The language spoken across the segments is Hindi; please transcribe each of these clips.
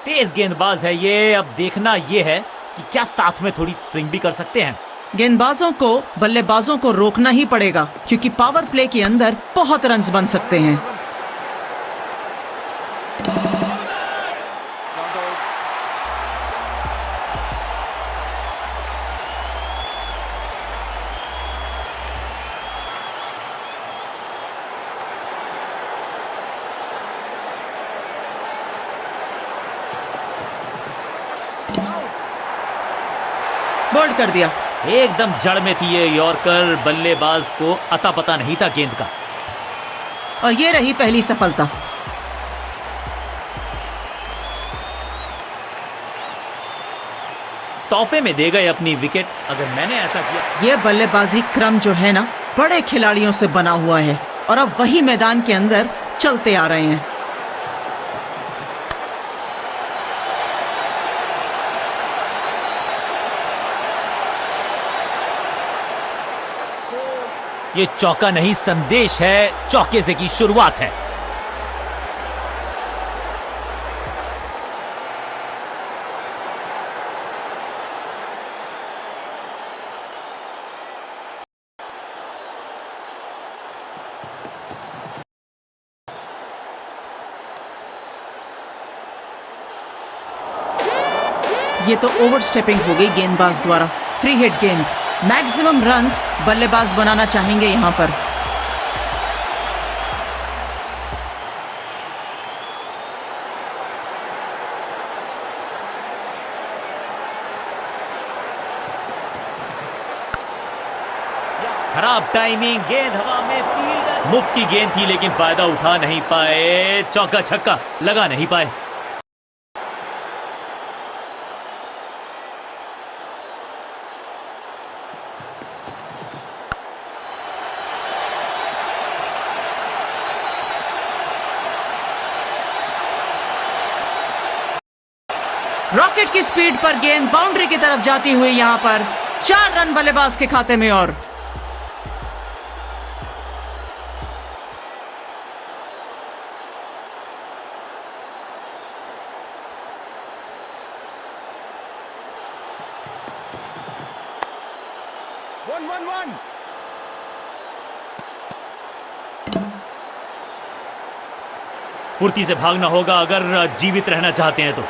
तेज गेंदबाज है ये। अब देखना ये है कि क्या साथ में थोड़ी स्विंग भी कर सकते हैं। गेंदबाजों को बल्लेबाजों को रोकना ही पड़ेगा, क्योंकि पावर प्ले के अंदर बहुत रन्स बन सकते हैं। बोल्ड कर दिया। एकदम जड़ में थी ये यॉर्कर। बल्लेबाज को अता पता नहीं था गेंद का। और ये रही पहली सफलता। तोहफे में दे गए अपनी विकेट। अगर मैंने ऐसा किया। ये बल्लेबाजी क्रम जो है ना, बड़े खिलाड़ियों से बना हुआ है और अब वही मैदान के अंदर चलते आ रहे हैं। ये चौका नहीं, संदेश है। चौके से की शुरुआत है। ये तो ओवर स्टेपिंग हो गई गेंदबाज द्वारा। फ्री हिट गेंद। मैक्सिमम रन्स बल्लेबाज बनाना चाहेंगे यहां पर। खराब टाइमिंग। गेंद हवा में, फील्डर मुफ्त की गेंद थी लेकिन फायदा उठा नहीं पाए। चौका छक्का लगा नहीं पाए। रॉकेट की स्पीड पर गेंद बाउंड्री की तरफ जाती हुई यहां पर 4 रन बल्लेबाज के खाते में। और फुर्ती से भागना होगा अगर जीवित रहना चाहते हैं तो।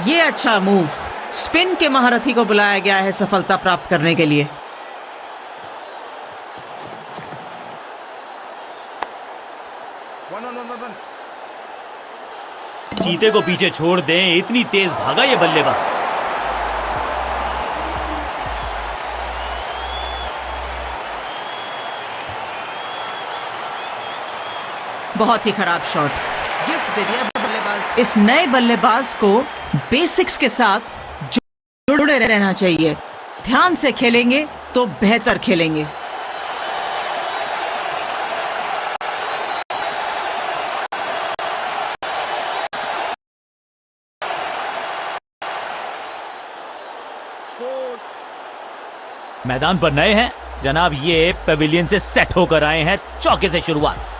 ये अच्छा मूव। स्पिन के महारथी को बुलाया गया है सफलता प्राप्त करने के लिए। चीते को पीछे छोड़ दें, इतनी तेज भागा ये बल्लेबाज। बहुत ही खराब शॉट। गिफ्ट दे दिया बल्लेबाज। इस नए बल्लेबाज को बेसिक्स के साथ जुड़े रहना चाहिए। ध्यान से खेलेंगे तो बेहतर खेलेंगे। मैदान पर नए हैं जनाब, ये पेविलियन से सेट होकर आए हैं। चौके से शुरुआत।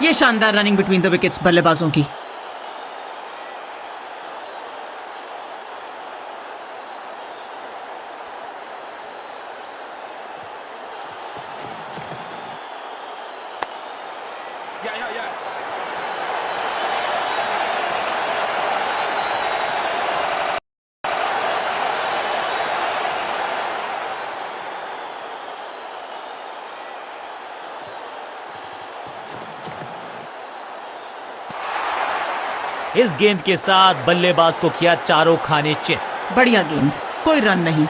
ये शानदार रनिंग बिटवीन द विकेट्स बल्लेबाजों की। इस गेंद के साथ बल्लेबाज को किया चारों खाने चित। बढ़िया गेंद, कोई रन नहीं।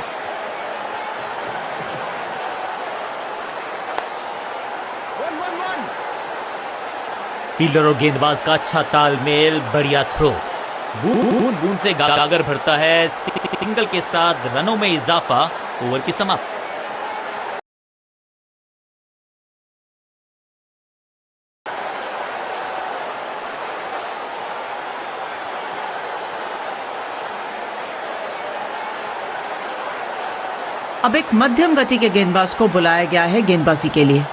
फील्डर और गेंदबाज का अच्छा तालमेल, बढ़िया थ्रो। बूंद बूंद से गागर भरता है। सिंगल के साथ रनों में इजाफा, ओवर की समाप्ति। अब एक मध्यम गति के गेंदबाज को बुलाया गया है गेंदबाजी के लिए।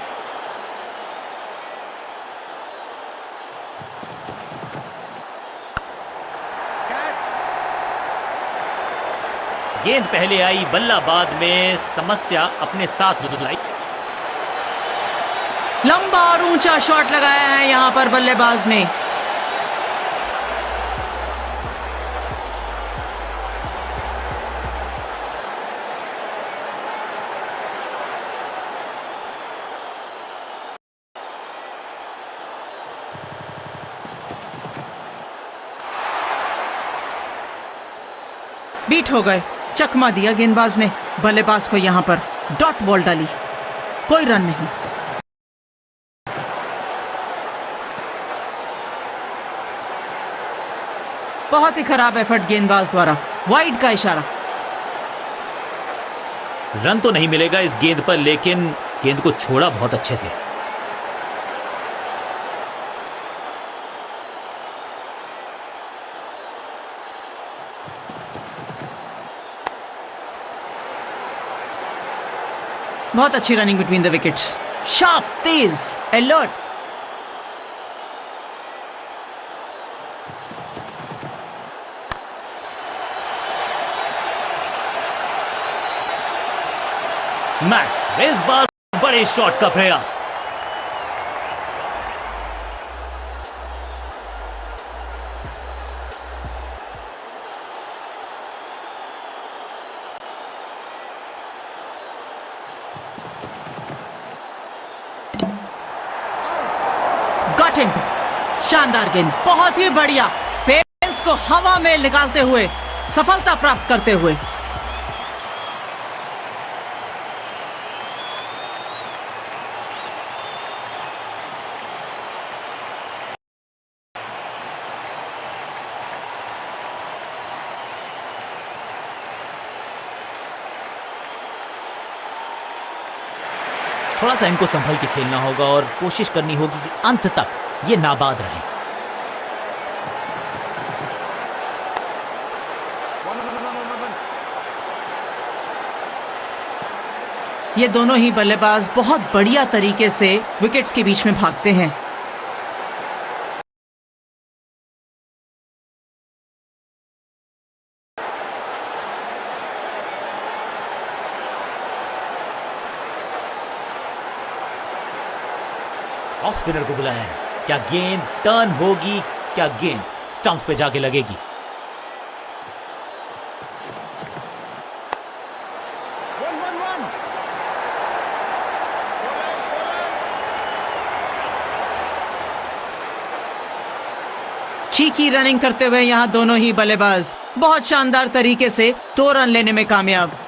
गेंद पहले आई, बल्ला बाद में, समस्या अपने साथ लाई। लंबा और ऊंचा शॉट लगाया है यहां पर बल्लेबाज ने। बीट हो गए, चकमा दिया गेंदबाज ने। बल्लेबाज को यहां पर डॉट बॉल डाली, कोई रन नहीं। बहुत ही खराब एफर्ट गेंदबाज द्वारा, वाइड का इशारा। रन तो नहीं मिलेगा इस गेंद पर, लेकिन गेंद को छोड़ा बहुत अच्छे से। बहुत अच्छी running between the wickets, sharp, Tej, alert. Smack, इस बार बड़े शॉट का प्रयास। गॉट हिम, शानदार गेंद, बहुत ही बढ़िया। पेस को हवा में निकालते हुए सफलता प्राप्त करते हुए। थोड़ा सा इनको संभल के खेलना होगा और कोशिश करनी होगी कि अंत तक ये नाबाद रहे। ये दोनों ही बल्लेबाज बहुत बढ़िया तरीके से विकेट्स के बीच में भागते हैं। ऑफ स्पिनर को बुलाया है। क्या गेंद टर्न होगी? क्या गेंद स्टंप्स पे जाके लगेगी? चीकी रनिंग करते हुए यहां दोनों ही बल्लेबाज बहुत शानदार तरीके से 2 रन लेने में कामयाब।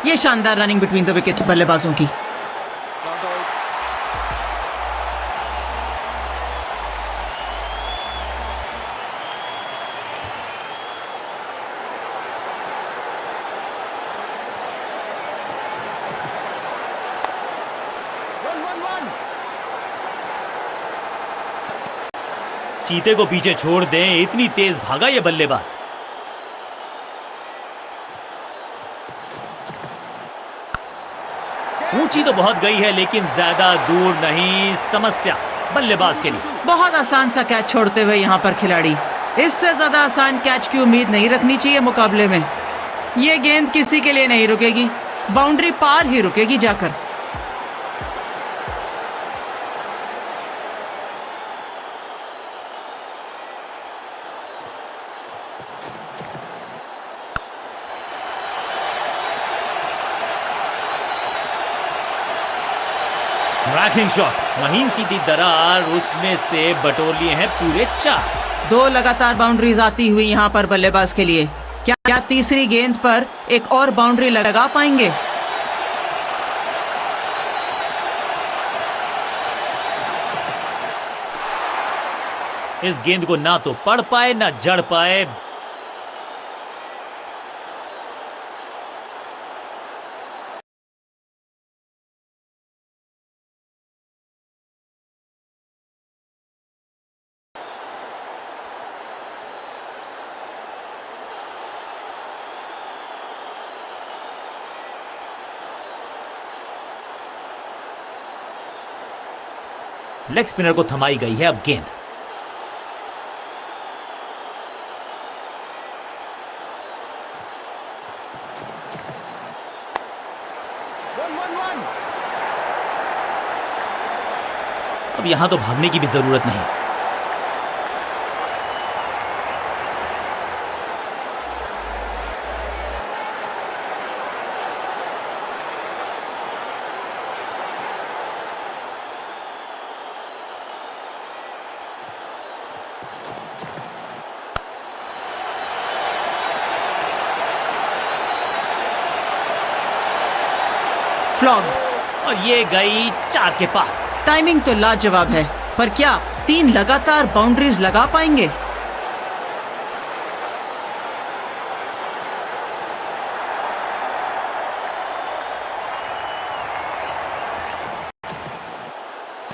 ये शानदार रनिंग बिटवीन द विकेट्स बल्लेबाजों की। चीते को पीछे छोड़ दें, इतनी तेज भागा ये बल्लेबाज। ऊंची तो बहुत गई है, लेकिन ज्यादा दूर नहीं। समस्या बल्लेबाज के लिए। बहुत आसान सा कैच छोड़ते हुए यहां पर खिलाड़ी। इससे ज्यादा आसान कैच की उम्मीद नहीं रखनी चाहिए मुकाबले में। यह गेंद किसी के लिए नहीं रुकेगी, बाउंड्री पार ही रुकेगी जाकर। बैकिंग शॉट, महीन सीधी दरार, उसमें से बटोर लिए हैं पूरे 4। 2 लगातार बाउंड्रीज आती हुई यहाँ पर बल्लेबाज के लिए। क्या तीसरी गेंद पर एक और बाउंड्री लगा पाएंगे? इस गेंद को ना तो पढ़ पाए ना जड़ पाए। लेग स्पिनर को थमाई गई है अब गेंद। अब यहां तो भागने की भी जरूरत नहीं। फ्लॉग। और ये गई 4 के पार। टाइमिंग तो लाजवाब है, पर क्या 3 लगातार बाउंड्रीज लगा पाएंगे?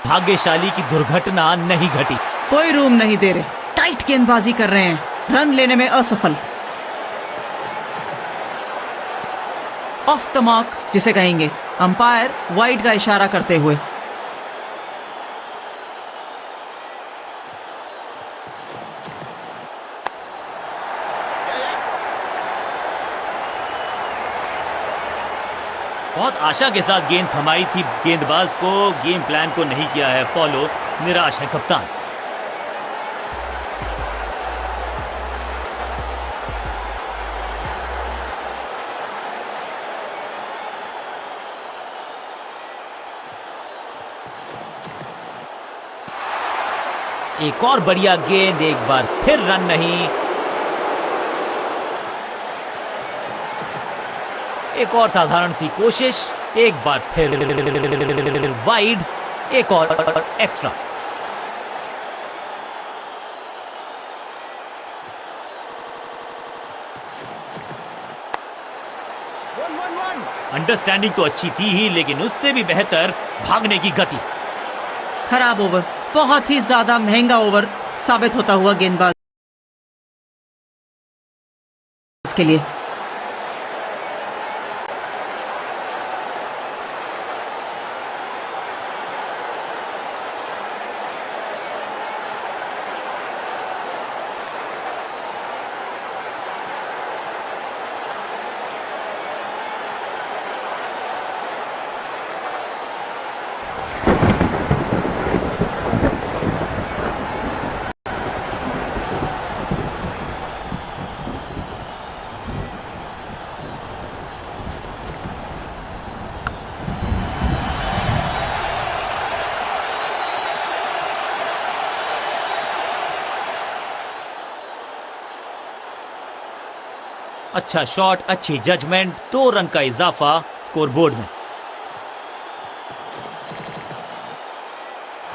भाग्यशाली की दुर्घटना नहीं घटी। कोई रूम नहीं दे रहे, टाइट गेंदबाजी कर रहे हैं, रन लेने में असफल। ऑफ द मार्क जिसे कहेंगे, अंपायर वाइड का इशारा करते हुए। बहुत आशा के साथ गेंद थमाई थी गेंदबाज को, गेम प्लान को नहीं किया है फॉलो, निराश है कप्तान। एक और बढ़िया गेंद, एक बार फिर रन नहीं। एक और साधारण सी कोशिश, एक बार फिर वाइड, एक और एक्स्ट्रा। अंडरस्टैंडिंग तो अच्छी थी ही, लेकिन उससे भी बेहतर भागने की गति। खराब ओवर, बहुत ही ज्यादा महंगा ओवर साबित होता हुआ गेंदबाज के लिए। अच्छा शॉट, अच्छी जजमेंट, 2 रन का इजाफा स्कोरबोर्ड में।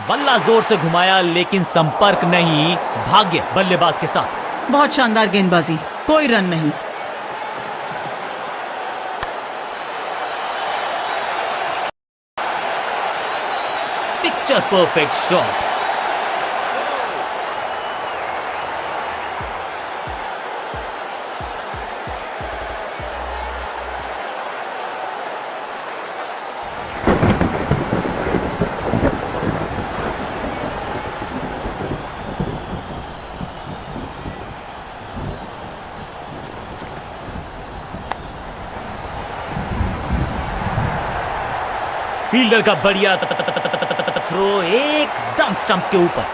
बल्ला जोर से घुमाया लेकिन संपर्क नहीं, भाग्य बल्लेबाज के साथ। बहुत शानदार गेंदबाजी, कोई रन नहीं। Picture perfect shot. फील्डर का बढ़िया थ्रो एकदम स्टंप्स के ऊपर।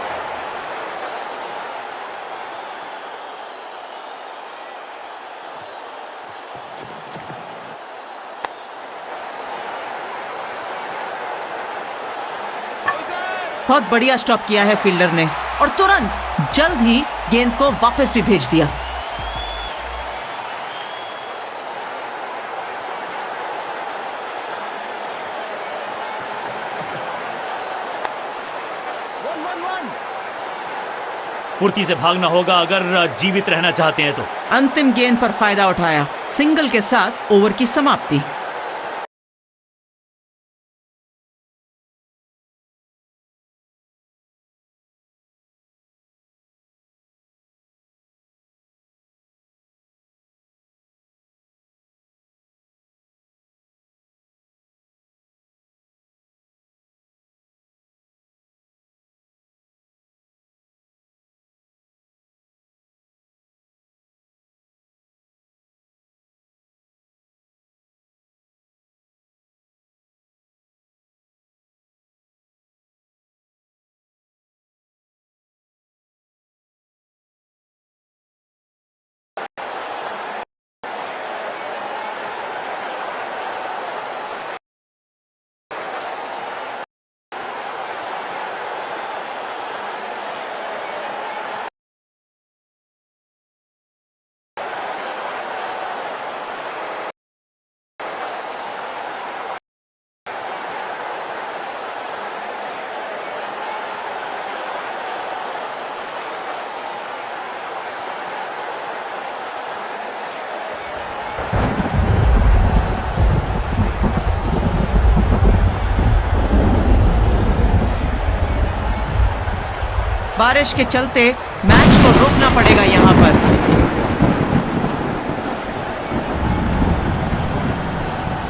बहुत बढ़िया स्टॉप किया है फील्डर ने और तुरंत जल्द ही गेंद को वापस भी भेज दिया। फुर्ती से भागना होगा अगर जीवित रहना चाहते हैं तो। अंतिम गेंद पर फायदा उठाया, सिंगल के साथ ओवर की समाप्ति। बारिश के चलते मैच को रोकना पड़ेगा यहां पर।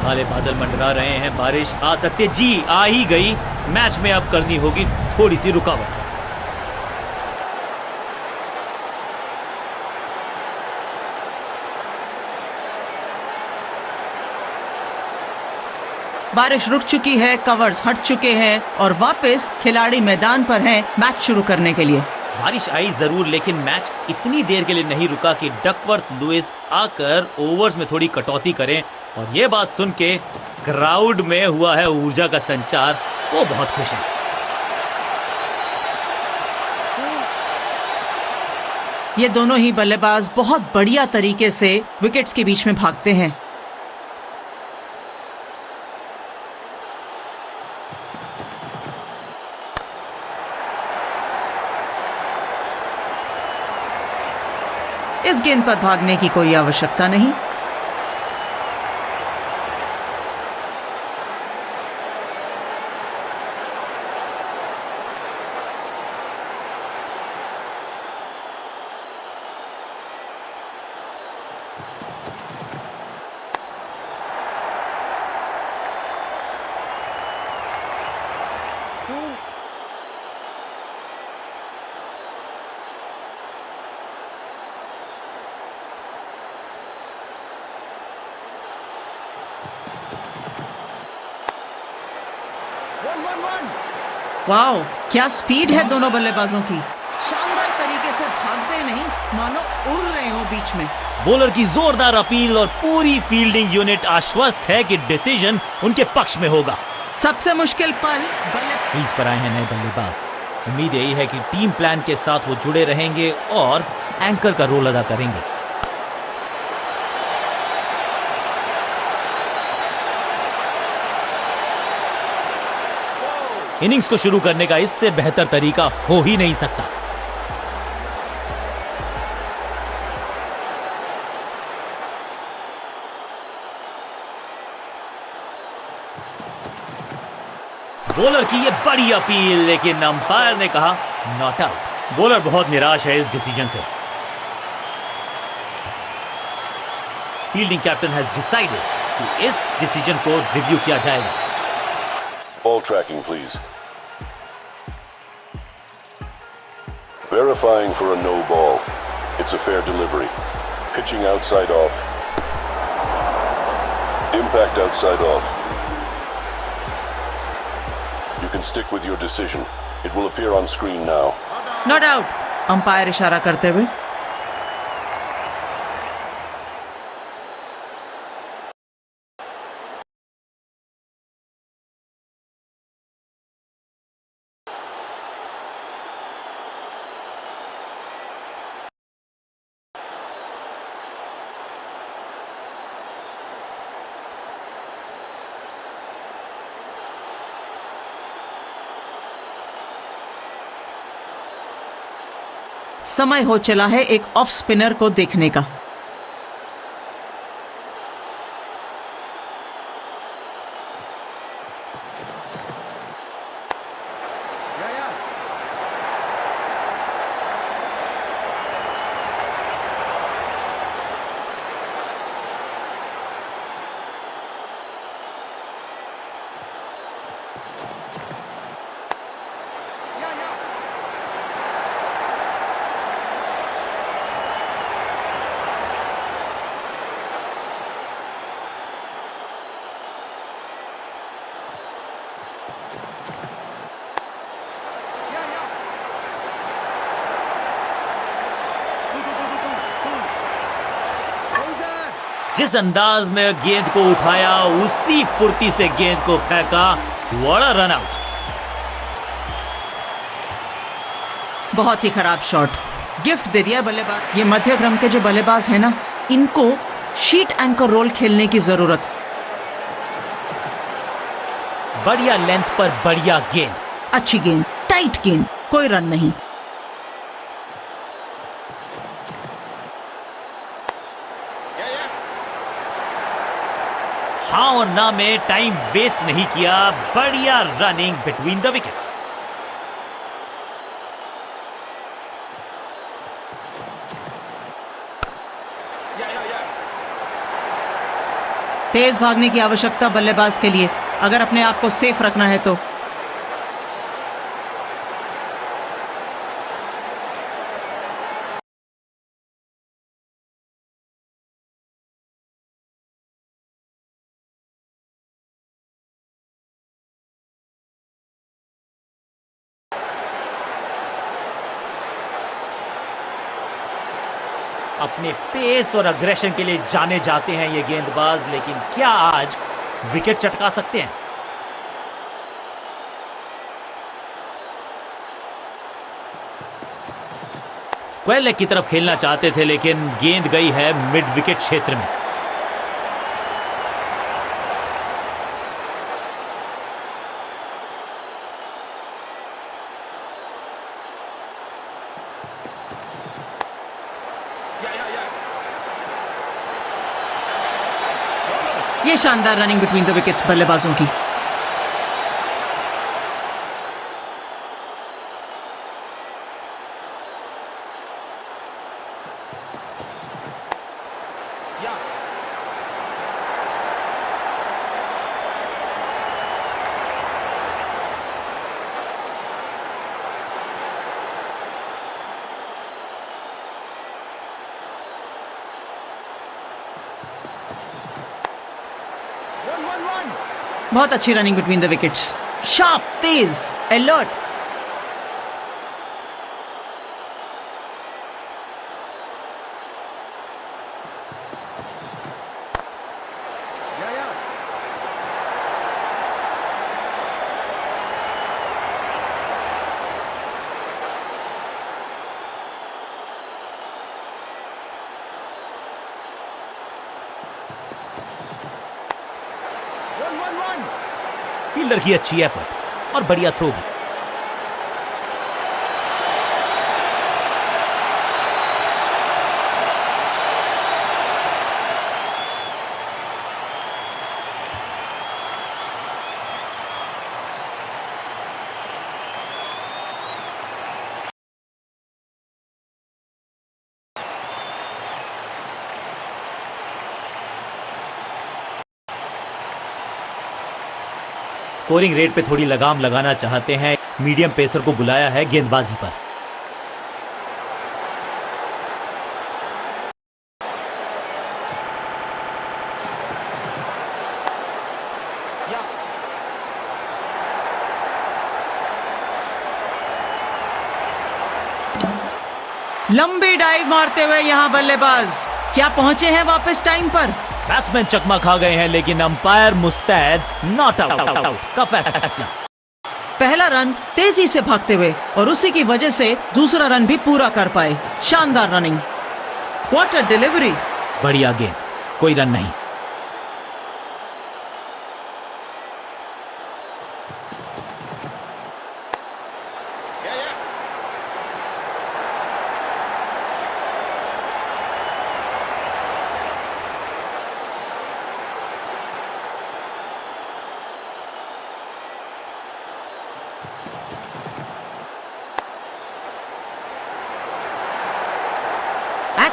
काले बादल मंडरा रहे हैं, बारिश आ सकती है। जी आ ही गई। मैच में अब करनी होगी थोड़ी सी रुकावट। बारिश रुक चुकी है, कवर्स हट चुके हैं और वापस खिलाड़ी मैदान पर हैं मैच शुरू करने के लिए। बारिश आई जरूर, लेकिन मैच इतनी देर के लिए नहीं रुका कि डकवर्थ लुइस आकर ओवर्स में थोड़ी कटौती करें। और ये बात सुन के क्राउड में हुआ है ऊर्जा का संचार, वो बहुत खुश है। ये दोनों ही बल्लेबाज बहुत बढ़िया तरीके से विकेट्स के बीच में भागते हैं। इस गेंद पर भागने की कोई आवश्यकता नहीं। वाओ, क्या स्पीड है दोनों बल्लेबाजों की। शानदार तरीके से भागते नहीं, मानो उड़ रहे हो बीच में। बॉलर की जोरदार अपील और पूरी फील्डिंग यूनिट आश्वस्त है कि डिसीजन उनके पक्ष में होगा। सबसे मुश्किल पल क्रीज पर आए हैं नए बल्लेबाज। उम्मीद यही है कि टीम प्लान के साथ वो जुड़े रहेंगे और एंकर का रोल अदा करेंगे। इनिंग्स को शुरू करने का इससे बेहतर तरीका हो ही नहीं सकता। बॉलर की ये बड़ी अपील, लेकिन अंपायर ने कहा नॉट आउट। बॉलर बहुत निराश है इस डिसीजन से। फील्डिंग कैप्टन हैज डिसाइडेड कि इस डिसीजन को रिव्यू किया जाएगा। Ball tracking, please. Verifying for a no ball. It's a fair delivery. Pitching outside off. Impact outside off. You can stick with your decision. It will appear on screen now. Not out, umpire इशारा करते हुए। समय हो चला है एक ऑफ स्पिनर को देखने का। जिस अंदाज में गेंद को उठाया उसी फुर्ती से गेंद को फेंका। बड़ा रन आउट। बहुत ही खराब शॉट, गिफ्ट दे दिया बल्लेबाज। ये मध्य क्रम के जो बल्लेबाज है ना, इनको शीट एंकर रोल खेलने की जरूरत। बढ़िया लेंथ पर बढ़िया गेंद। अच्छी गेंद, टाइट गेंद, कोई रन नहीं। हाँ और ना में टाइम वेस्ट नहीं किया। बढ़िया रनिंग बिटवीन द विकेट्स। तेज भागने की आवश्यकता बल्लेबाज के लिए, अगर अपने आप को सेफ रखना है तो। अपने पेस और अग्रेशन के लिए जाने जाते हैं ये गेंदबाज, लेकिन क्या आज विकेट चटका सकते हैं? स्क्वायर लेग की तरफ खेलना चाहते थे, लेकिन गेंद गई है मिड विकेट क्षेत्र में। ये शानदार रनिंग बिटवीन द विकेट्स बल्लेबाजों की। बहुत अच्छी running between the wickets, sharp, Tej, alert. Fielder की अच्छी एफर्ट और बढ़िया थ्रो भी। स्कोरिंग रेट पे थोड़ी लगाम लगाना चाहते हैं, मीडियम पेसर को बुलाया है गेंदबाजी पर। लंबी डाइव मारते हुए यहां बल्लेबाज, क्या पहुंचे हैं वापस टाइम पर? बैट्समैन चकमा खा गए हैं, लेकिन अंपायर मुस्तैद, नॉट आउट का फैसला। पहला रन तेजी से भागते हुए और उसी की वजह से दूसरा रन भी पूरा कर पाए। शानदार रनिंग, व्हाट अ डिलीवरी। बढ़िया गेंद, कोई रन नहीं।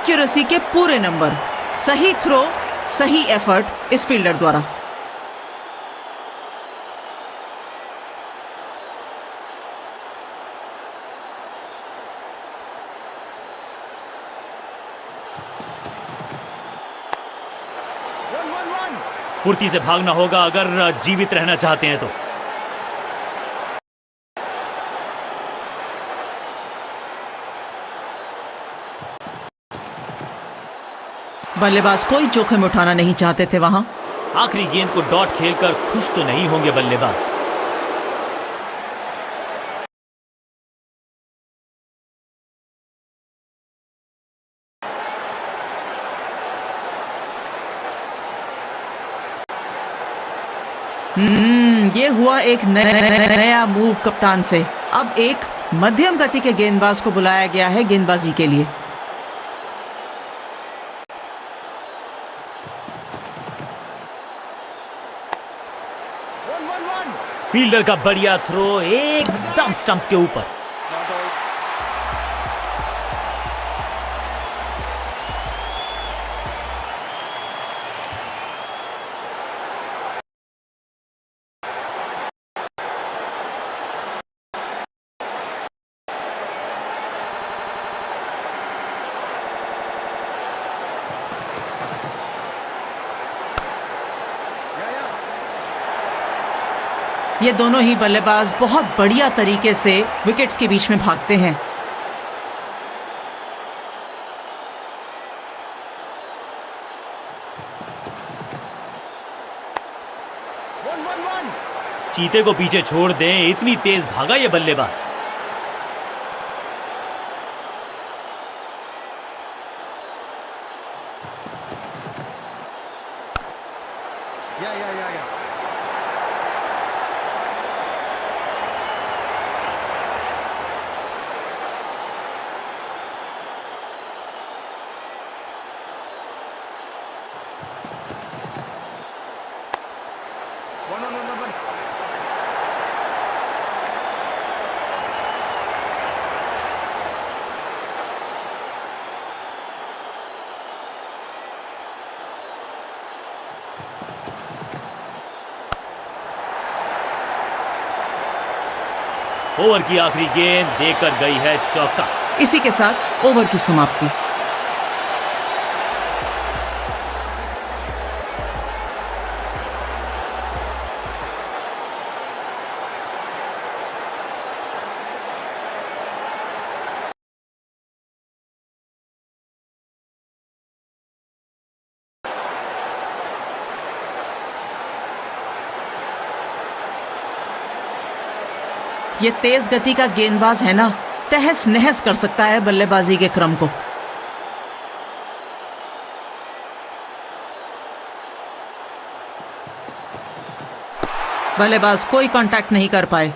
एक्यूरेसी के पूरे नंबर, सही थ्रो, सही एफर्ट इस फील्डर द्वारा। फुर्ती से भागना होगा अगर जीवित रहना चाहते हैं तो। बल्लेबाज कोई जोखिम उठाना नहीं चाहते थे वहां। आखिरी गेंद को डॉट खेलकर खुश तो नहीं होंगे बल्लेबाज। ये हुआ एक नया मूव कप्तान से। अब एक मध्यम गति के गेंदबाज को बुलाया गया है गेंदबाजी के लिए। फील्डर का बढ़िया थ्रो एकदम स्टंप्स के ऊपर। ये दोनों ही बल्लेबाज बहुत बढ़िया तरीके से विकेट्स के बीच में भागते हैं। चीते को पीछे छोड़ दें, इतनी तेज भागा ये बल्लेबाज। ओवर की आखिरी गेंद देकर गई है चौका। इसी के साथ ओवर की समाप्ति। ये तेज गति का गेंदबाज है ना, तहस नहस कर सकता है बल्लेबाजी के क्रम को। बल्लेबाज कोई कांटेक्ट नहीं कर पाए।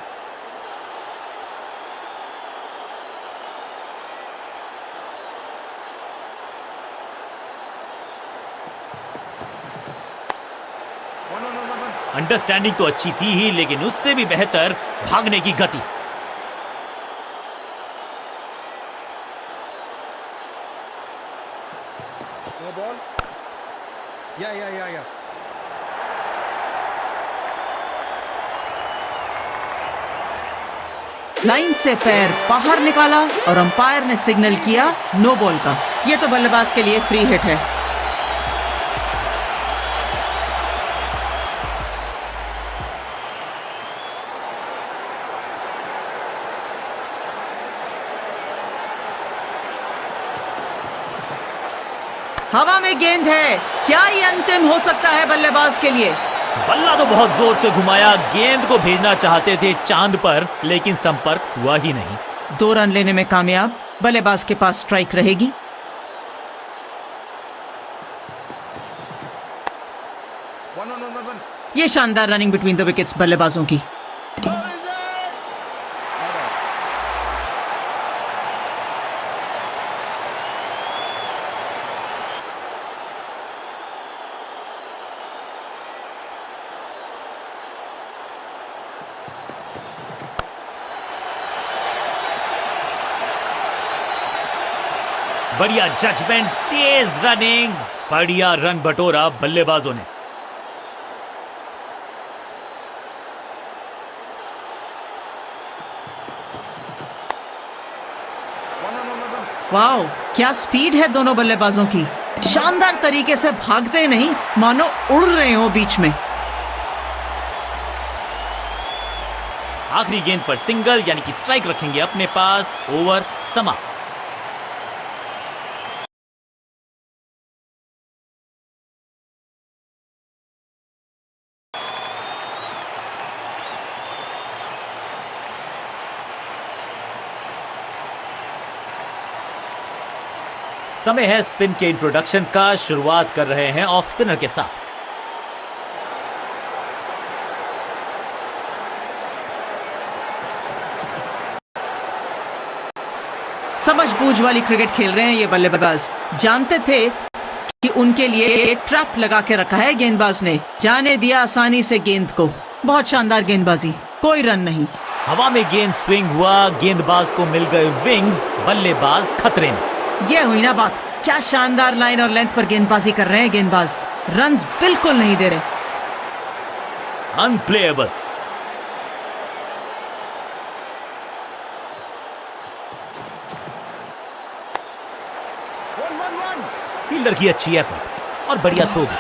अंडरस्टैंडिंग तो अच्छी थी ही, लेकिन उससे भी बेहतर भागने की गति। लाइन से पैर बाहर निकाला और अंपायर ने सिग्नल किया नो बॉल का। यह तो बल्लेबाज के लिए फ्री हिट है। हवा में गेंद है, क्या ये अंतिम हो सकता है बल्लेबाज के लिए? बल्ला तो बहुत जोर से घुमाया, गेंद को भेजना चाहते थे चांद पर, लेकिन संपर्क हुआ ही नहीं। 2 रन लेने में कामयाब। बल्लेबाज के पास स्ट्राइक रहेगी। ये शानदार रनिंग बिटवीन द विकेट्स बल्लेबाजों की। बढ़िया जजमेंट, तेज रनिंग, बढ़िया रन बटोरा बल्लेबाजों ने। वाओ, क्या स्पीड है दोनों बल्लेबाजों की। शानदार तरीके से भागते नहीं, मानो उड़ रहे हो बीच में। आखिरी गेंद पर सिंगल यानी कि स्ट्राइक रखेंगे अपने पास। ओवर समाप्त। समय है स्पिन के इंट्रोडक्शन का। शुरुआत कर रहे हैं ऑफ स्पिनर के साथ। समझबूझ वाली क्रिकेट खेल रहे हैं ये बल्लेबाज। जानते थे कि उनके लिए ट्रैप लगा के रखा है गेंदबाज ने, जाने दिया आसानी से गेंद को। बहुत शानदार गेंदबाजी, कोई रन नहीं। हवा में गेंद स्विंग हुआ, गेंदबाज को मिल गए विंग्स, बल्लेबाज खतरे में। ये हुई ना बात। क्या शानदार लाइन और लेंथ पर गेंदबाजी कर रहे हैं गेंदबाज। रन्स बिल्कुल नहीं दे रहे। अनप्लेएबल। फील्डर की अच्छी एफर्ट और बढ़िया थ्रो भी।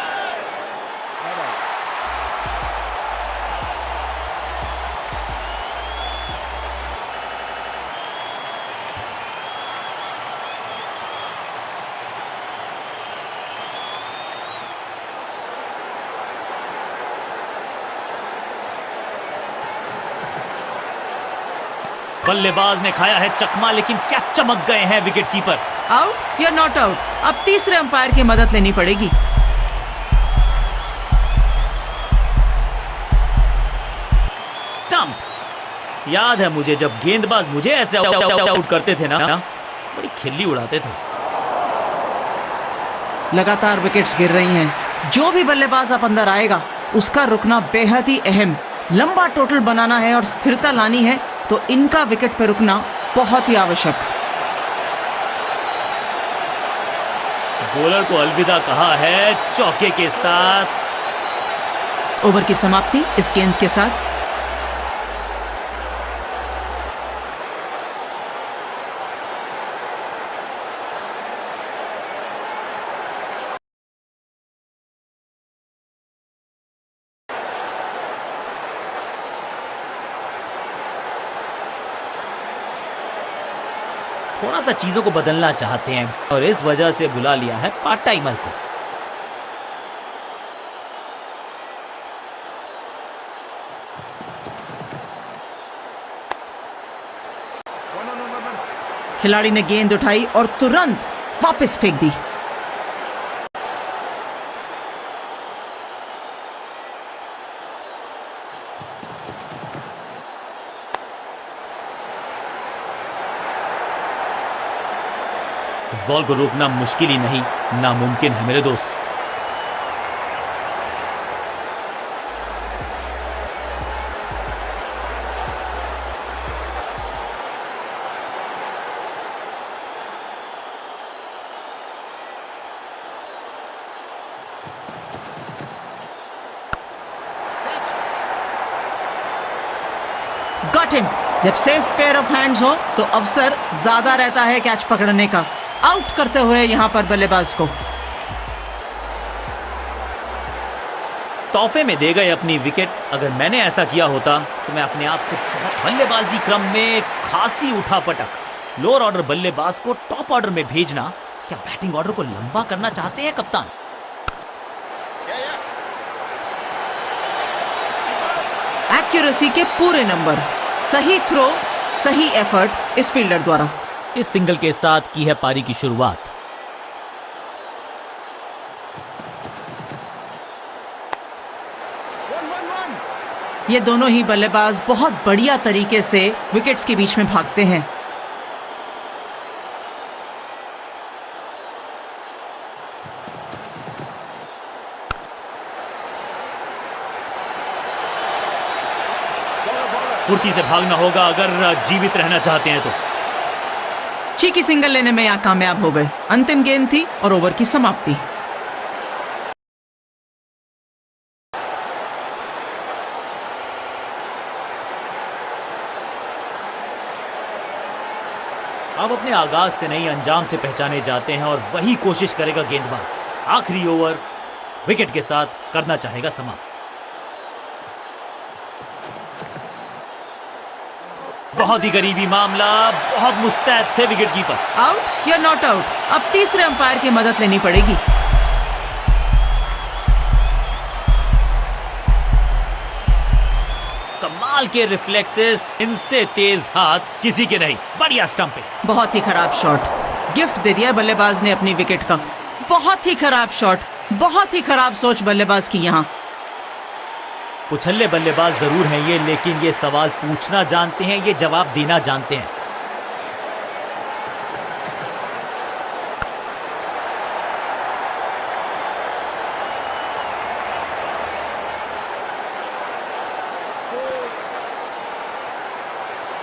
बल्लेबाज ने खाया है चकमा, लेकिन क्या चमक गए हैं विकेट कीपर। आउट या नॉट आउट, अब तीसरे अंपायर की मदद लेनी पड़ेगी। स्टंप। याद है मुझे जब गेंदबाज मुझे ऐसे आउट करते थे ना, बड़ी खिल्ली उड़ाते थे। लगातार विकेट्स गिर रही हैं। जो भी बल्लेबाज अब अंदर आएगा उसका रुकना बेहद ही अहम। लंबा टोटल बनाना है और स्थिरता लानी है, तो इनका विकेट पर रुकना बहुत ही आवश्यक। बॉलर को अलविदा कहा है चौके के साथ। ओवर की समाप्ति इस गेंद के साथ। थोड़ा सा चीजों को बदलना चाहते हैं और इस वजह से बुला लिया है पार्ट टाइमर को। खिलाड़ी ने गेंद उठाई और तुरंत वापस फेंक दी। इस बॉल को रोकना मुश्किल ही नहीं, नामुमकिन है मेरे दोस्त। Got him. जब सेफ पेयर ऑफ हैंड्स हो तो अवसर ज्यादा रहता है कैच पकड़ने का। आउट करते हुए यहां पर बल्लेबाज को। तोहफे में दे गए अपनी विकेट। अगर मैंने ऐसा किया होता तो मैं अपने आप से बल्लेबाजी क्रम में खासी उठापटक। लोअर ऑर्डर बल्लेबाज को टॉप ऑर्डर में भेजना, क्या बैटिंग ऑर्डर को लंबा करना चाहते हैं कप्तान? एक्यूरेसी के पूरे नंबर, सही थ्रो, सही एफर्ट इस फील्डर द्वारा। इस सिंगल के साथ की है पारी की शुरुआत। ये दोनों ही बल्लेबाज बहुत बढ़िया तरीके से विकेट्स के बीच में भागते हैं। फुर्ती से भागना होगा अगर जीवित रहना चाहते हैं तो। चीकी सिंगल लेने में यहाँ कामयाब हो गए। अंतिम गेंद थी और ओवर की समाप्ति। अब अपने आगाज से नहीं अंजाम से पहचाने जाते हैं और वही कोशिश करेगा गेंदबाज। आखिरी ओवर विकेट के साथ करना चाहेगा समाप्त। बहुत ही करीबी मामला, बहुत मुस्तैद थे विकेट कीपर। आउट या नॉट आउट, अब तीसरे अंपायर की मदद लेनी पड़ेगी। कमाल के रिफ्लेक्सेस, इनसे तेज हाथ किसी के नहीं। बढ़िया स्टंपिंग। बहुत ही खराब शॉट, गिफ्ट दे दिया बल्लेबाज ने अपनी विकेट का। बहुत ही खराब शॉट, बहुत ही खराब सोच बल्लेबाज की यहाँ। उछल्ले बल्लेबाज जरूर हैं ये, लेकिन ये सवाल पूछना जानते हैं, ये जवाब देना जानते हैं।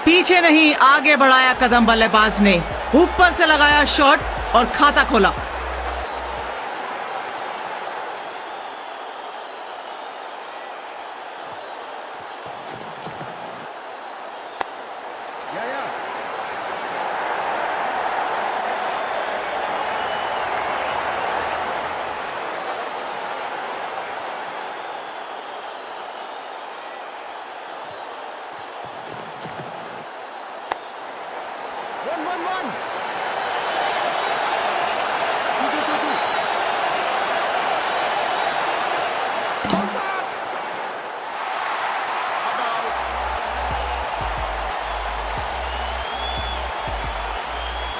पीछे नहीं, आगे बढ़ाया कदम बल्लेबाज ने, ऊपर से लगाया शॉट और खाता खोला।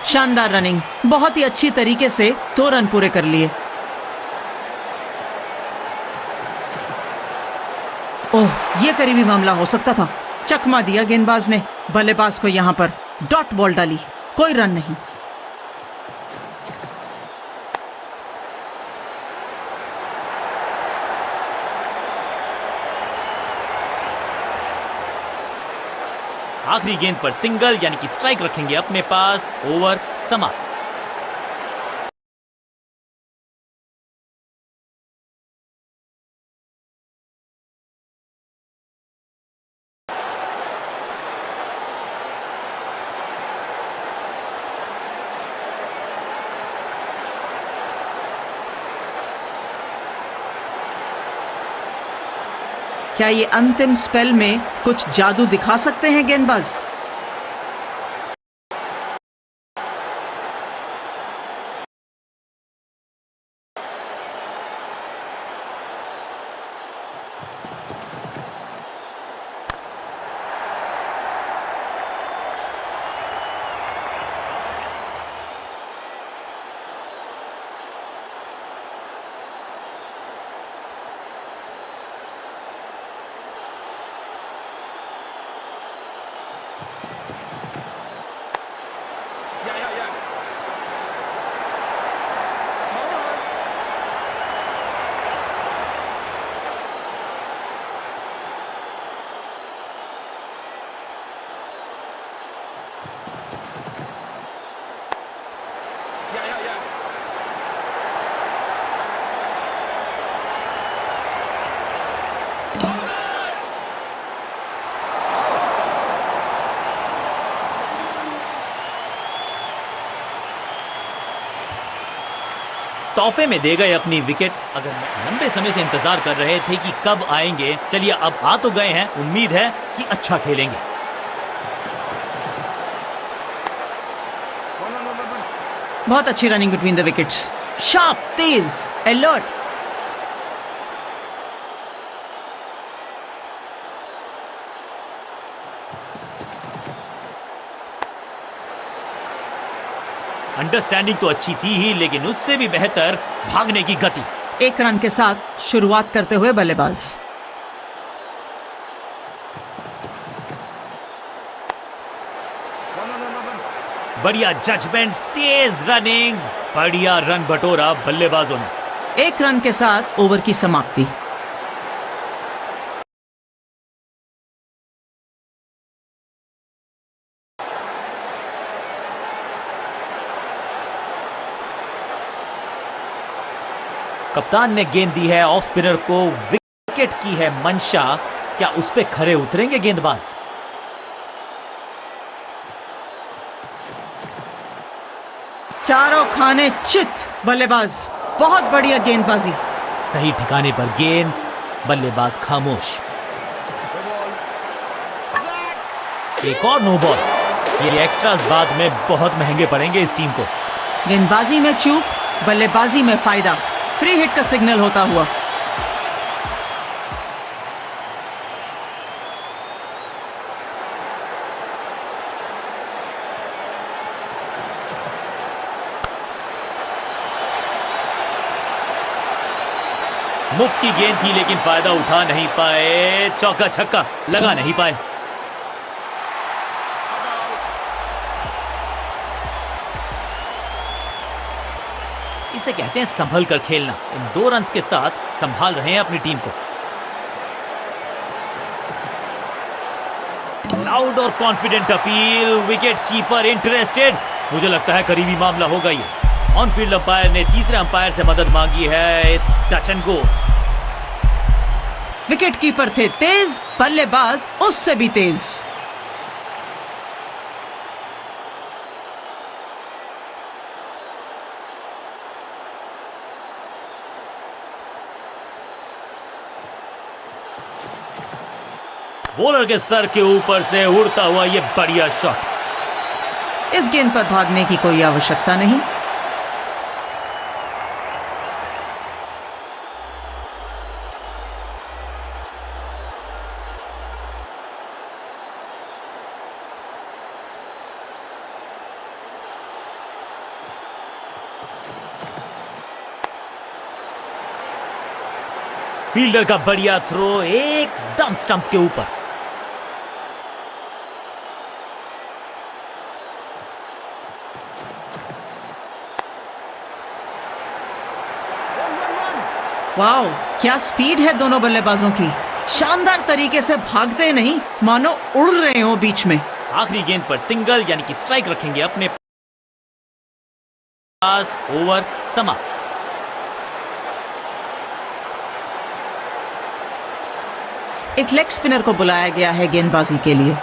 शानदार रनिंग, बहुत ही अच्छी तरीके से 2 रन पूरे कर लिए। ओह, ये करीबी मामला हो सकता था। चकमा दिया गेंदबाज ने, बल्लेबाज को यहां पर डॉट बॉल डाली, कोई रन नहीं। आखिरी गेंद पर सिंगल यानी कि स्ट्राइक रखेंगे अपने पास। ओवर समाप्त। क्या ये अंतिम स्पेल में कुछ जादू दिखा सकते हैं गेंदबाज? तोहफे में दे गए अपनी विकेट। अगर लंबे समय से इंतजार कर रहे थे कि कब आएंगे, चलिए अब आ तो गए हैं। उम्मीद है कि अच्छा खेलेंगे। बहुत अच्छी running between the wickets, sharp, Tej, alert. Understanding तो अच्छी थी ही, लेकिन उससे भी बेहतर भागने की गति। 1 रन के साथ शुरुआत करते हुए बल्लेबाज। बढ़िया जजमेंट, तेज रनिंग, बढ़िया रन बटोरा बल्लेबाजों ने। 1 रन के साथ ओवर की समाप्ति। कप्तान ने गेंद दी है ऑफ स्पिनर को, विकेट की है मंशा। क्या उस पे खरे उतरेंगे गेंदबाज? चारों खाने चित बल्लेबाज, बहुत बढ़िया गेंदबाजी। सही ठिकाने पर गेंद, बल्लेबाज खामोश। एक और नो बॉल। ये एक्स्ट्रास बाद में बहुत महंगे पड़ेंगे इस टीम को। गेंदबाजी में चूक, बल्लेबाजी में फायदा। फ्री हिट का सिग्नल होता हुआ। मुफ्त की गेंद थी लेकिन फायदा उठा नहीं पाए। चौका छक्का लगा नहीं पाए। इसे कहते हैं संभल कर खेलना। इन 2 रन्स के साथ संभाल रहे हैं अपनी टीम को। लाउड और confident appeal, wicket keeper interested. मुझे लगता है करीबी मामला होगा ये। ऑन फील्ड अंपायर ने तीसरे अंपायर से मदद मांगी है। It's touch and go. Wicket keeper थे तेज, बल्लेबाज उससे भी तेज। बॉलर के सर के ऊपर से उड़ता हुआ ये बढ़िया शॉट। इस गेंद पर भागने की कोई आवश्यकता नहीं। फील्डर का बढ़िया थ्रो एकदम स्टंप्स के ऊपर। वाओ, क्या स्पीड है दोनों बल्लेबाजों की। शानदार तरीके से भागते नहीं, मानो उड़ रहे हो बीच में। आखिरी गेंद पर सिंगल यानी कि स्ट्राइक रखेंगे अपने पास। ओवर समाप्त। एक लेग स्पिनर को बुलाया गया है गेंदबाजी के लिए।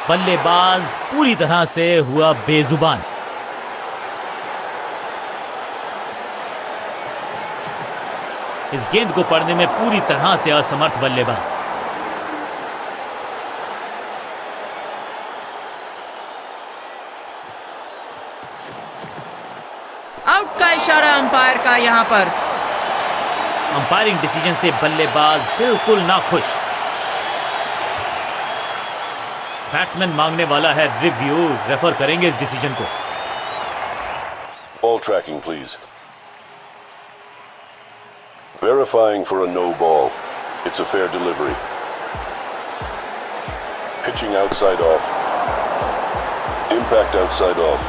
बल्लेबाज पूरी तरह से हुआ बेजुबान। इस गेंद को पढ़ने में पूरी तरह से असमर्थ बल्लेबाज। आउट का इशारा अंपायर का यहां पर। अंपायरिंग डिसीजन से बल्लेबाज बिल्कुल नाखुश। बैट्समैन मांगने वाला है रिव्यू, रेफर करेंगे इस डिसीजन को। Ball tracking, please. Verifying for a no ball. It's a fair delivery. Pitching outside off. Impact outside off.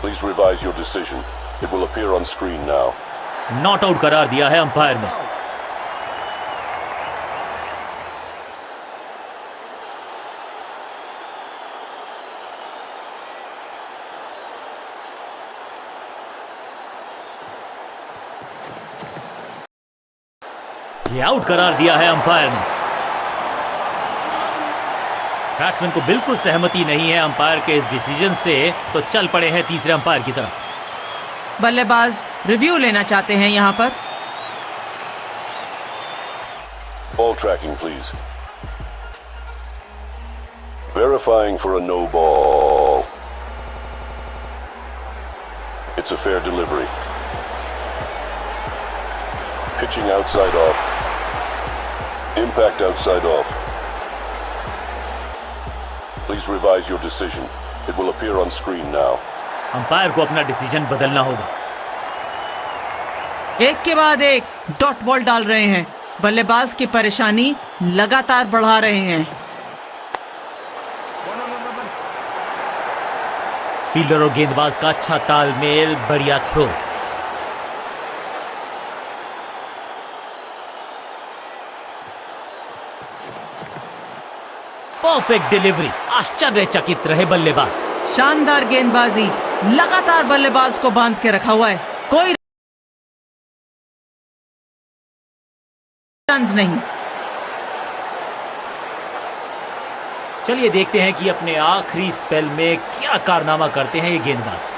Please revise your decision. It will appear on screen now. Not out करार दिया है अंपायर ने। ये आउट करार दिया है अंपायर ने। बैट्समैन को बिल्कुल सहमति नहीं है अंपायर के इस डिसीजन से, तो चल पड़े हैं तीसरे अंपायर की तरफ। बल्लेबाज रिव्यू लेना चाहते हैं यहां पर। Ball tracking, please. Verifying for a no ball. It's a fair delivery. Pitching outside off. Impact outside off. Please revise your decision. It will appear on screen now. Umpire को अपना डिसीजन बदलना होगा। एक के बाद एक डॉट बॉल डाल रहे हैं। बल्लेबाज की परेशानी लगातार बढ़ा रहे हैं। फील्डर और गेंदबाज का अच्छा तालमेल, बढ़िया थ्रो। परफेक्ट डिलीवरी, आश्चर्यचकित रहे बल्लेबाज। शानदार गेंदबाजी, लगातार बल्लेबाज को बांध के रखा हुआ है, कोई रन्स नहीं। चलिए देखते हैं कि अपने आखिरी स्पेल में क्या कारनामा करते हैं ये गेंदबाज।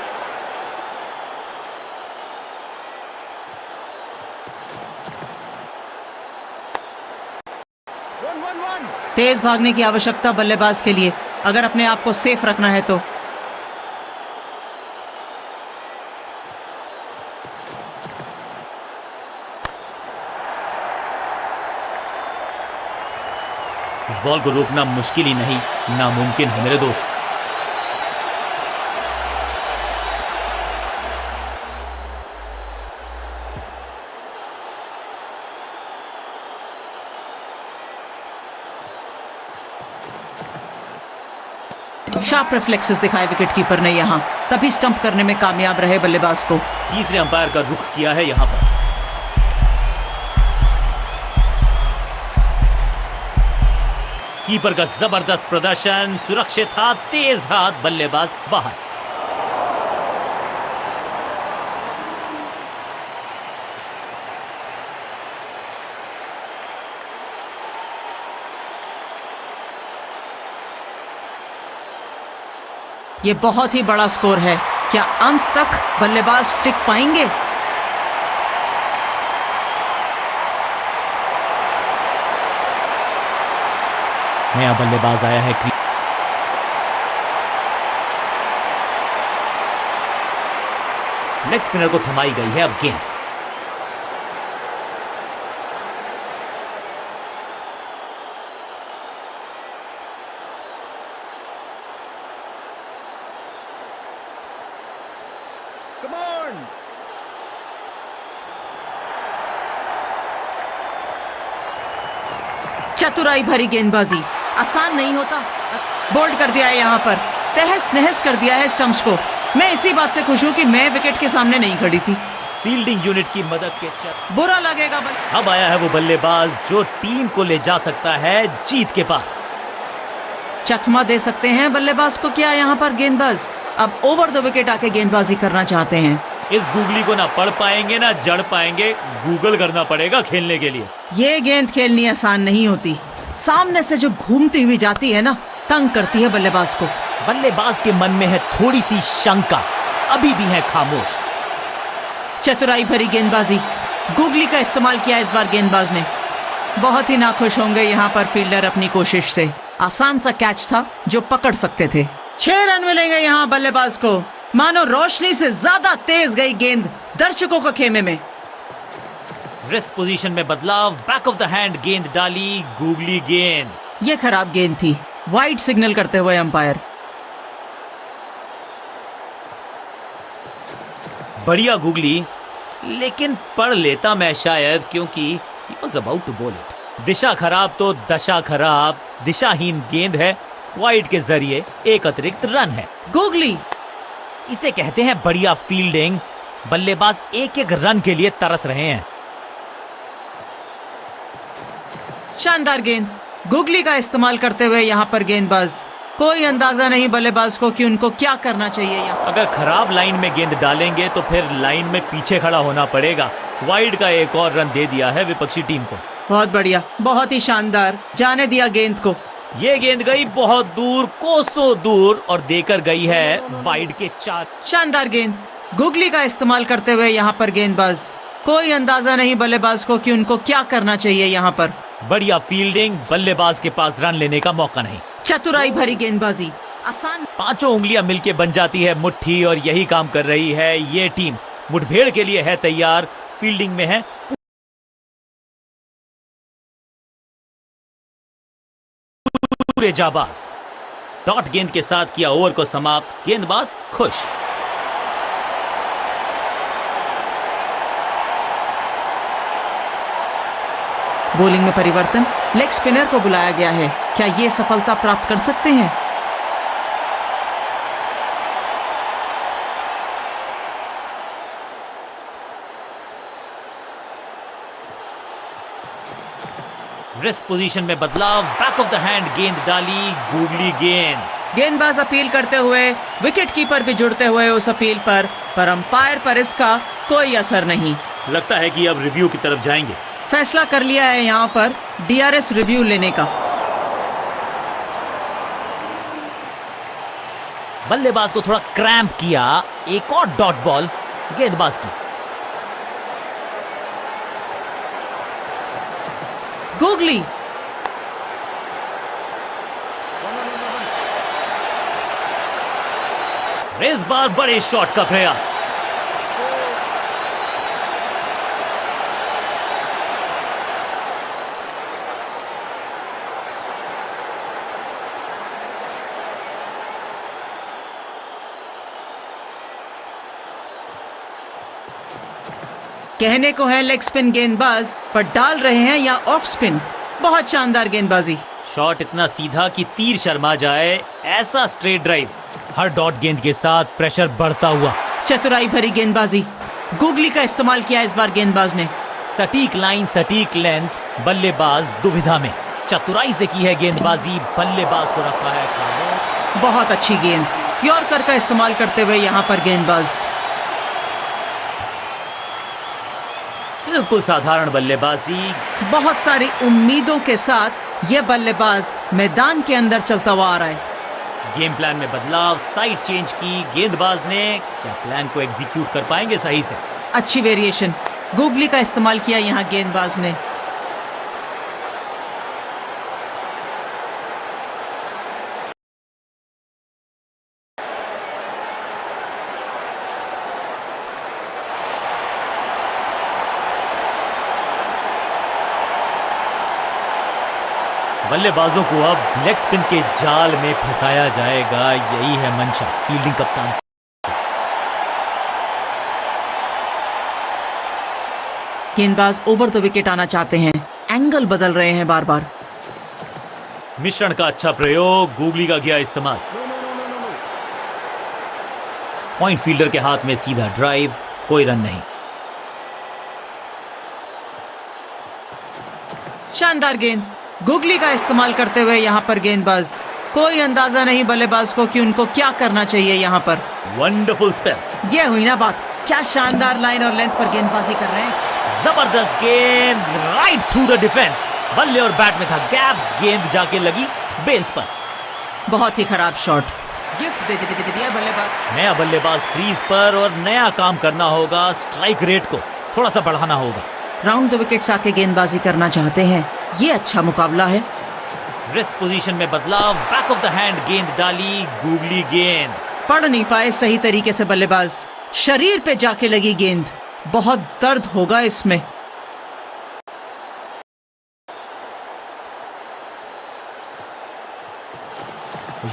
तेज भागने की आवश्यकता बल्लेबाज के लिए, अगर अपने आप को सेफ रखना है तो। इस बॉल को रोकना मुश्किल ही नहीं, नामुमकिन है मेरे दोस्त। शार्प रिफ्लेक्सेस दिखाए विकेट कीपर ने यहां, तभी स्टंप करने में कामयाब रहे बल्लेबाज को। तीसरे अंपायर का रुख किया है यहां पर। कीपर का जबरदस्त प्रदर्शन, सुरक्षित हाथ, तेज हाथ, बल्लेबाज बाहर। ये बहुत ही बड़ा स्कोर है, क्या अंत तक बल्लेबाज टिक पाएंगे? नया बल्लेबाज आया है। लेग स्पिनर को थमाई गई है अब गेंद। चतुराई भरी गेंदबाजी, आसान नहीं होता। बोल्ड कर दिया है यहाँ पर, तहस नहस कर दिया है स्टंप्स को। मैं इसी बात से खुश हूँ कि मैं विकेट के सामने नहीं खड़ी थी। फील्डिंग यूनिट की मदद के बुरा लगेगा अब आया है वो बल्लेबाज जो टीम को ले जा सकता है जीत के पार। चकमा दे सकते हैं बल्लेबाज को क्या यहाँ पर गेंदबाज? अब ओवर द विकेट आके गेंदबाजी करना चाहते हैं। इस गूगली को ना पढ़ पाएंगे ना जड़ पाएंगे, गूगल करना पड़ेगा खेलने के लिए। ये गेंद खेलनी आसान नहीं होती, सामने से जो घूमती हुई जाती है ना, तंग करती है बल्लेबाज को। बल्लेबाज के मन में है थोड़ी सी शंका, अभी भी है खामोश। चतुराई भरी गेंदबाजी, गूगली का इस्तेमाल किया इस बार गेंदबाज ने। बहुत ही नाखुश होंगे यहाँ पर फील्डर अपनी कोशिश से। आसान सा कैच था जो पकड़ सकते थे। 6 रन मिलेंगे यहाँ बल्लेबाज को। मानो रोशनी से ज्यादा तेज गई गेंद दर्शकों के खेमे में। रिस्ट पोजीशन में बदलाव, बैक ऑफ द हैंड गेंद डाली, गूगली गेंद। ये खराब गेंद थी, वाइड सिग्नल करते हुए अंपायर। बढ़िया गूगली, लेकिन पढ़ लेता मैं शायद, क्योंकि he was about to bowl it। दिशा खराब तो दशा खराब, दिशाहीन गेंद है, वाइड के जरिए एक अतिरिक्त रन है। गूगली, इसे कहते हैं बढ़िया फील्डिंग। बल्लेबाज एक एक रन के लिए तरस रहे हैं। शानदार गेंद, गूगली का इस्तेमाल करते हुए यहाँ पर गेंदबाज। कोई अंदाजा नहीं बल्लेबाज को कि उनको क्या करना चाहिए यहाँ। अगर खराब लाइन में गेंद डालेंगे तो फिर लाइन में पीछे खड़ा होना पड़ेगा। वाइड का एक और रन दे दिया है विपक्षी टीम को। बहुत बढ़िया, बहुत ही शानदार, जाने दिया गेंद को। ये गेंद गई बहुत दूर, कोसों दूर, और देकर गई है वाइड के 4। शानदार गेंद, गूगली का इस्तेमाल करते हुए यहाँ पर गेंदबाज। कोई अंदाजा नहीं बल्लेबाज को कि उनको क्या करना चाहिए यहाँ पर। बढ़िया फील्डिंग, बल्लेबाज के पास रन लेने का मौका नहीं। चतुराई भरी गेंदबाजी, आसान। 5 उंगलियां मिलके बन जाती है मुट्ठी, और यही काम कर रही है ये टीम। मुठभेड़ के लिए है तैयार, फील्डिंग में है पूरे जाबाज। डॉट गेंद के साथ किया ओवर को समाप्त, गेंदबाज खुश। बॉलिंग में परिवर्तन, लेग स्पिनर को बुलाया गया है। क्या ये सफलता प्राप्त कर सकते हैं? रिस्ट पोजीशन में बदलाव, बैक ऑफ द हैंड गेंद डाली, गूगली गेंद। गेंदबाज अपील करते हुए, विकेट कीपर भी जुड़ते हुए उस अपील पर अंपायर पर इसका कोई असर नहीं। लगता है कि अब रिव्यू की तरफ जाएंगे। फैसला कर लिया है यहाँ पर DRS रिव्यू लेने का। बल्लेबाज को थोड़ा क्रैम्प किया, एक और डॉट बॉल गेंदबाज की। गूगली इस बार बड़े शॉट का प्रयास। कहने को है लेग स्पिन गेंदबाज, पर डाल रहे हैं या ऑफ स्पिन। बहुत शानदार गेंदबाजी। शॉट इतना सीधा कि तीर शर्मा जाए, ऐसा स्ट्रेट ड्राइव। हर डॉट गेंद के साथ प्रेशर बढ़ता हुआ। चतुराई भरी गेंदबाजी। गूगली का इस्तेमाल किया इस बार गेंदबाज ने। सटीक लाइन, सटीक लेंथ, बल्लेबाज दुविधा में। चतुराई से की है गेंदबाजी, बल्लेबाज को रखा है खामोश। बहुत अच्छी गेंद। यॉर्कर का इस्तेमाल करते हुए यहाँ पर गेंदबाज। बिल्कुल साधारण बल्लेबाजी। बहुत सारी उम्मीदों के साथ ये बल्लेबाज मैदान के अंदर चलता हुआ आ रहा है। गेम प्लान में बदलाव, साइड चेंज की गेंदबाज ने। क्या प्लान को एग्जीक्यूट कर पाएंगे सही से? अच्छी वेरिएशन। गूगली का इस्तेमाल किया यहाँ गेंदबाज ने। बल्लेबाजों को अब लेग स्पिन के जाल में फंसाया जाएगा, यही है मंशा फील्डिंग कप्तान। गेंदबाज ओवर द विकेट आना चाहते हैं, एंगल बदल रहे हैं बार बार। मिश्रण का अच्छा प्रयोग, गूगली का किया इस्तेमाल। पॉइंट फील्डर के हाथ में सीधा ड्राइव, कोई रन नहीं। शानदार गेंद। गूगली का इस्तेमाल करते हुए यहाँ पर गेंदबाज। कोई अंदाजा नहीं बल्लेबाज को कि उनको क्या करना चाहिए यहाँ पर। Wonderful spell. ये हुई ना बात। क्या शानदार लाइन और लेंथ पर गेंदबाजी कर रहे हैं। जबरदस्त गेंद, राइट थ्रू द डिफेंस। बल्ले और बैट में था गैप, गेंद जाके लगी बेल्स पर। बहुत ही खराब शॉट। गिफ्ट दे दिया बल्लेबाज। नया बल्लेबाज क्रीज पर और नया काम करना होगा। स्ट्राइक रेट को थोड़ा सा बढ़ाना होगा। राउंड द विकेट्स आके गेंदबाजी करना चाहते हैं। ये अच्छा मुकाबला है। रिस्ट पोजीशन में बदलाव, बैक ऑफ द हैंड गेंद डाली, गूगली गेंद। पढ़ नहीं पाए सही तरीके से बल्लेबाज। शरीर पे जाके लगी गेंद। बहुत दर्द होगा इसमें।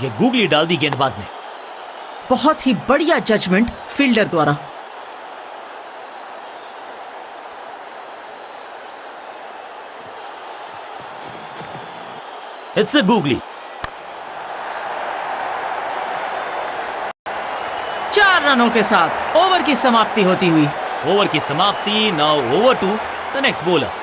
ये गूगली डाल दी गेंदबाज ने। बहुत ही बढ़िया जजमेंट फील्डर द्वारा। It's a googly. 4 रनों के साथ ओवर की समाप्ति होती हुई। ओवर की समाप्ति। Now over to the next bowler.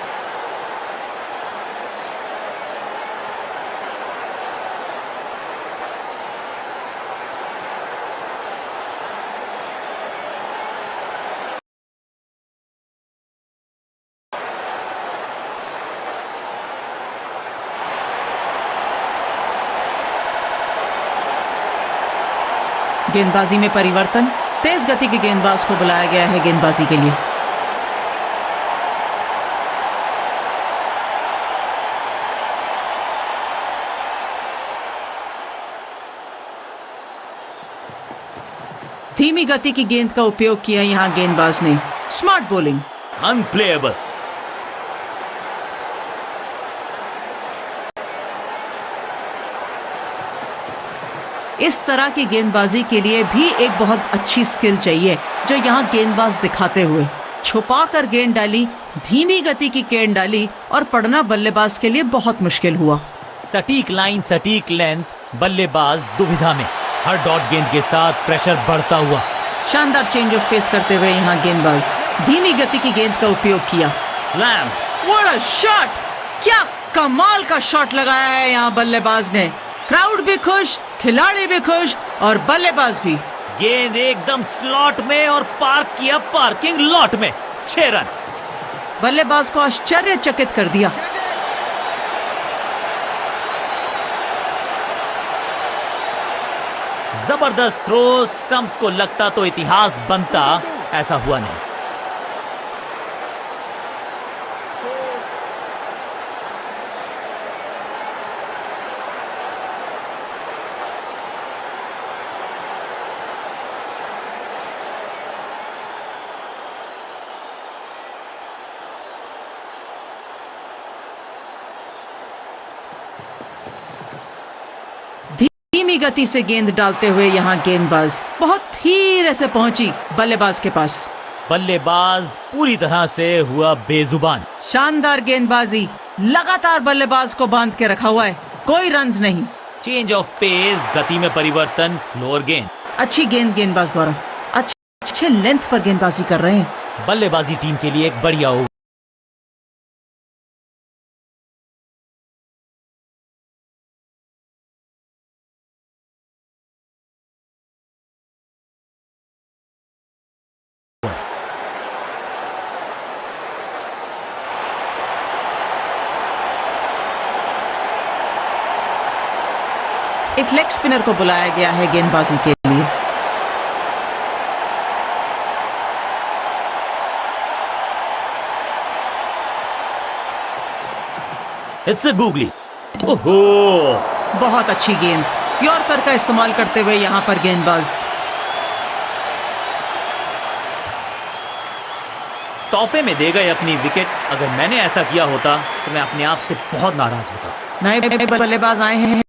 गेंदबाजी में परिवर्तन। तेज गति के गेंदबाज को बुलाया गया है गेंदबाजी के लिए। धीमी गति की गेंद का उपयोग किया यहां गेंदबाज ने। Smart bowling. अनप्लेएबल। इस तरह की गेंदबाजी के लिए भी एक बहुत अच्छी स्किल चाहिए, जो यहाँ गेंदबाज दिखाते हुए। छुपा कर गेंद डाली, धीमी गति की गेंद डाली और पढ़ना बल्लेबाज के लिए बहुत मुश्किल हुआ। सटीक लाइन, सटीक लेंथ, बल्लेबाज दुविधा में। हर डॉट गेंद के साथ प्रेशर बढ़ता हुआ। शानदार चेंज ऑफ पेस करते हुए यहाँ गेंदबाज। धीमी गति की गेंद का उपयोग किया। स्लैम। What a shot! क्या कमाल का शॉट लगाया है यहाँ बल्लेबाज ने। क्राउड भी खुश, खिलाड़ी भी खुश और बल्लेबाज भी। गेंद एकदम स्लॉट में और पार्क किया पार्किंग लॉट में। 6 रन। बल्लेबाज को आश्चर्यचकित कर दिया। जबरदस्त थ्रो, स्टंप्स को लगता तो इतिहास बनता, ऐसा हुआ नहीं। धीमी गति से गेंद डालते हुए यहाँ गेंदबाज बहुत धीरे से पहुंची बल्लेबाज के पास। बल्लेबाज पूरी तरह से हुआ बेजुबान। शानदार गेंदबाजी, लगातार बल्लेबाज को बांध के रखा हुआ है, कोई रन्स नहीं। चेंज ऑफ पेस, गति में परिवर्तन, स्लोअर गेंद। अच्छी गेंदबाज द्वारा अच्छे लेंथ पर गेंदबाजी कर रहे हैं। बल्लेबाजी टीम के लिए एक बढ़िया ओवर। एक लेग स्पिनर को बुलाया गया है गेंदबाजी के लिए। It's a googly. ओहो, बहुत अच्छी गेंद, यॉर्कर का इस्तेमाल करते हुए यहाँ पर गेंदबाज। तोहफे में दे गए अपनी विकेट। अगर मैंने ऐसा किया होता तो मैं अपने आप से बहुत नाराज होता। नए बल्लेबाज आए हैं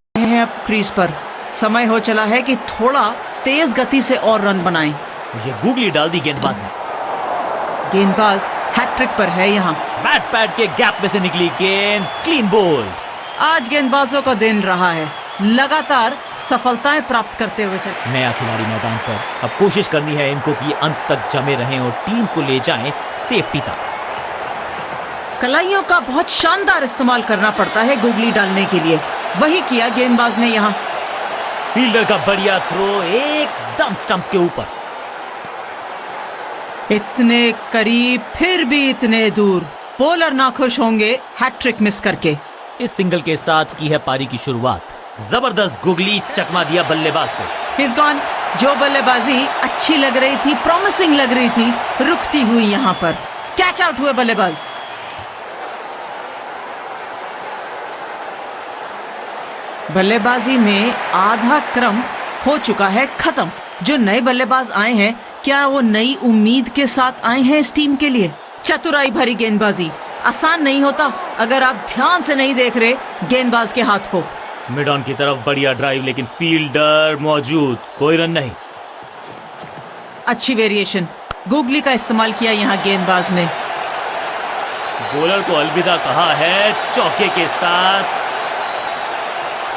अब क्रीज पर। समय हो चला है कि थोड़ा तेज गति से और रन बनाएं। ये गूगली डाल दी गेंदबाज ने। गेंदबाज हैट्रिक पर है यहाँ। बैट पैड के गैप में से निकली गेंद, क्लीन बोल्ड। आज गेंदबाजों का दिन रहा है, लगातार सफलताएं प्राप्त करते हुए चल। नया खिलाड़ी मैदान पर, अब कोशिश करनी है इनको कि अंत तक जमे रहें और टीम को ले जाएं सेफ्टी तक। कलाइयों का बहुत शानदार इस्तेमाल करना पड़ता है गूगली डालने के लिए, वही किया गेंदबाज ने यहाँ। फील्डर का बढ़िया थ्रो एकदम स्टंप्स के ऊपर। इतने करीब फिर भी इतने दूर। बॉलर नाखुश होंगे हैट्रिक मिस करके। इस सिंगल के साथ की है पारी की शुरुआत। जबरदस्त गुगली चकमा दिया बल्लेबाज को। He's gone। जो बल्लेबाजी अच्छी लग रही थी, प्रॉमिसिंग लग रही थी, रुकती हुई यहाँ पर। कैच आउट हुए बल्लेबाज। बल्लेबाजी में आधा क्रम हो चुका है खत्म। जो नए बल्लेबाज आए हैं, क्या वो नई उम्मीद के साथ आए हैं इस टीम के लिए? चतुराई भरी गेंदबाजी, आसान नहीं होता अगर आप ध्यान से नहीं देख रहे गेंदबाज के हाथ को। मिड ऑन की तरफ बढ़िया ड्राइव, लेकिन फील्डर मौजूद, कोई रन नहीं। अच्छी वेरिएशन, गूगली का इस्तेमाल किया यहाँ गेंदबाज ने। बॉलर को अलविदा कहा है चौके के साथ।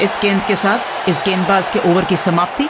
इस गेंद के साथ इस गेंदबाज के ओवर की समाप्ति।